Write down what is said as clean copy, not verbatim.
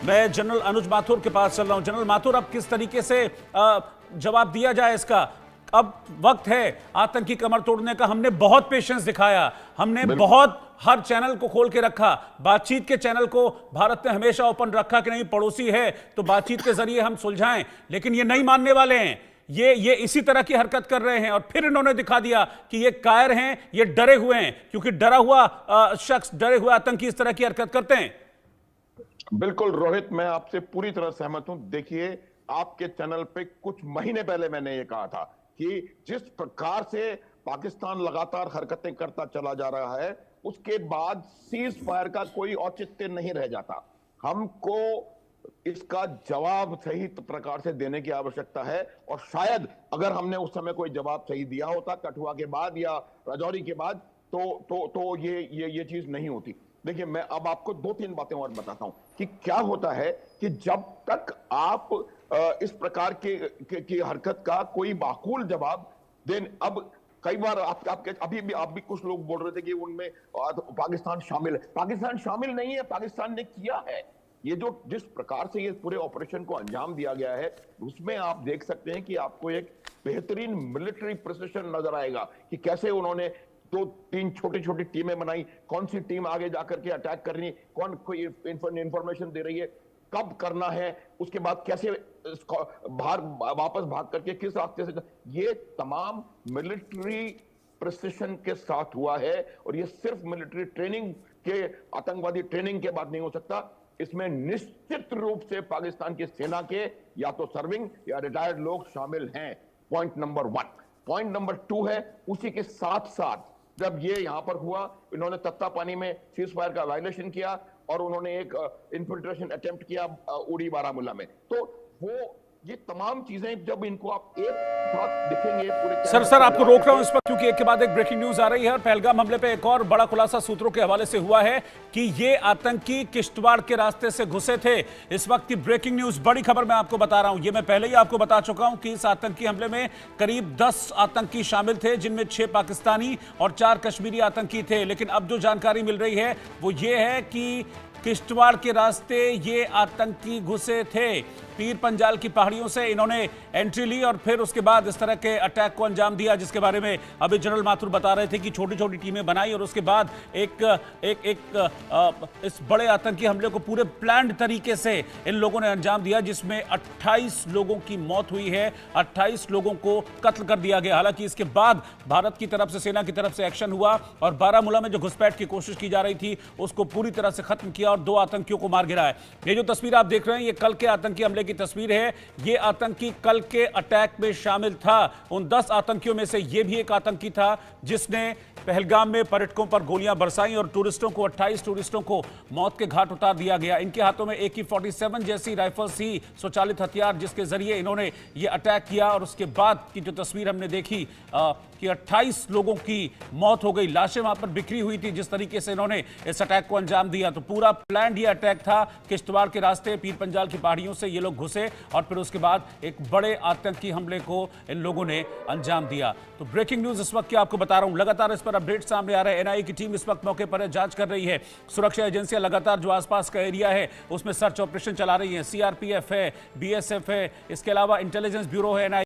मैं जनरल अनुज माथुर के पास चल रहा हूं। जनरल माथुर, अब किस तरीके से जवाब दिया जाए इसका? अब वक्त है आतंकी कमर तोड़ने का। हमने बहुत पेशेंस दिखाया, हमने बहुत हर चैनल को खोल के रखा, बातचीत के चैनल को भारत ने हमेशा ओपन रखा कि नहीं पड़ोसी है तो बातचीत के जरिए हम सुलझाएं, लेकिन ये नहीं मानने वाले हैं। ये इसी तरह की हरकत कर रहे हैं और फिर इन्होंने दिखा दिया कि ये कायर हैं, ये डरे हुए हैं, क्योंकि डरा हुआ शख्स, डरे हुए आतंकी इस तरह की हरकत करते हैं। बिल्कुल रोहित, मैं आपसे पूरी तरह सहमत हूं। देखिए, आपके चैनल पे कुछ महीने पहले मैंने ये कहा था कि जिस प्रकार से पाकिस्तान लगातार हरकतें करता चला जा रहा है, उसके बाद सीज फायर का कोई औचित्य नहीं रह जाता। हमको इसका जवाब सही प्रकार से देने की आवश्यकता है, और शायद अगर हमने उस समय कोई जवाब सही दिया होता कठुआ के बाद या राजौरी के बाद, तो ये चीज नहीं होती। देखिए, मैं अब आपको 2-3 बातें और बताता हूं कि क्या होता है कि जब तक आप इस प्रकार की हरकत का कोई माकूल जवाब दें। अब कई बार अभी भी आप भी कुछ लोग बोल रहे थे कि उनमें पाकिस्तान शामिल है। पाकिस्तान शामिल नहीं है, पाकिस्तान ने किया है। ये जिस प्रकार से ये पूरे ऑपरेशन को अंजाम दिया गया है, उसमें आप देख सकते हैं कि आपको एक बेहतरीन मिलिट्री प्रिसिशन नजर आएगा कि कैसे उन्होंने 2-3 छोटी-छोटी टीमें बनाई, कौन सी टीम आगे जाकर के अटैक कर रही, कौन कोई इंफॉर्मेशन दे रही है, कब करना है, उसके बाद कैसे वापस भाग करके किस रास्ते से, ये तमाम मिलिट्री प्रिसिशन के साथ हुआ है। और ये सिर्फ मिलिट्री ट्रेनिंग के, आतंकवादी ट्रेनिंग के बाद नहीं हो सकता। इसमें निश्चित रूप से पाकिस्तान की सेना के या तो सर्विंग या रिटायर्ड लोग शामिल हैं। Point number 1। पॉइंट नंबर 2 है, उसी के साथ साथ जब ये यहां पर हुआ, इन्होंने तत्ता पानी में सीज फायर का वायलेशन किया और उन्होंने एक इन्फिल्ट्रेशन अटेम्प्ट किया उड़ी बारामूला में। तो वो ये तमाम चीजें जब इनको आप एक साथ दिखेंगे पूरे। सर आपको रोक रहा हूं इस पर, क्योंकि एक के बाद एक ब्रेकिंग न्यूज आ रही है। और पहलगाम हमले पे एक और बड़ा खुलासा सूत्रों के हवाले से हुआ है कि ये आतंकी किश्तवाड़ के रास्ते से घुसे थे। इस वक्त की ब्रेकिंग न्यूज, बड़ी खबर मैं आपको बता रहा हूं। ये मैं पहले ही आपको बता चुका हूं कि इस आतंकी हमले में करीब 10 आतंकी शामिल थे, जिनमें 6 पाकिस्तानी और 4 कश्मीरी आतंकी थे। लेकिन अब जो जानकारी मिल रही है वो ये है कि किश्तवाड़ के रास्ते ये आतंकी घुसे थे। पीर पंजाल की पहाड़ियों से इन्होंने एंट्री ली और फिर उसके बाद इस तरह के अटैक को अंजाम दिया, जिसके बारे में अभी जनरल माथुर बता रहे थे कि छोटी छोटी टीमें बनाई और उसके बाद इस बड़े आतंकी हमले को पूरे प्लान्ड तरीके से इन लोगों ने अंजाम दिया, जिसमें 28 लोगों की मौत हुई है, 28 लोगों को कत्ल कर दिया गया। हालांकि इसके बाद भारत की तरफ से, सेना की तरफ से एक्शन हुआ और बारामूला में जो घुसपैठ की कोशिश की जा रही थी उसको पूरी तरह से खत्म किया और 2 आतंकियों को मार गिराया। ये जो तस्वीर आप देख रहे हैं, ये कल के आतंकी हमले की तस्वीर है। ये आतंकी कल के अटैक में शामिल था। उन 10 आतंकियों में से ये भी एक आतंकी था जिसने पहलगाम में पर्यटकों पर गोलियां बरसाई और टूरिस्टों को, 28 टूरिस्टों को मौत के घाट उतार दिया गया। इनके हाथों में AK-47 जैसी राइफल्स ही स्वचालित हथियार, जिसके जरिए इन्होंने ये अटैक किया। और उसके बाद की जो तस्वीर हमने देखी कि 28 लोगों की मौत हो गई, लाशें वहां पर बिखरी हुई थी। जिस तरीके से इन्होंने इस अटैक को अंजाम दिया, तो पूरा प्लान ये अटैक था। किश्तवाड़ के रास्ते पीर पंजाल की पहाड़ियों से ये लोग घुसे और फिर उसके बाद एक बड़े आतंकी हमले को इन लोगों ने अंजाम दिया। तो ब्रेकिंग न्यूज इस वक्त की आपको बता रहा हूं, लगातार इस पर अपडेट सामने आ रहे हैं। NIA की टीम इस वक्त मौके पर जांच कर रही है। सुरक्षा एजेंसियां लगातार जो आसपास का एरिया है उसमें सर्च ऑपरेशन चला रही है। CRPF है, BSF है, इसके अलावा इंटेलिजेंस ब्यूरो है, NIA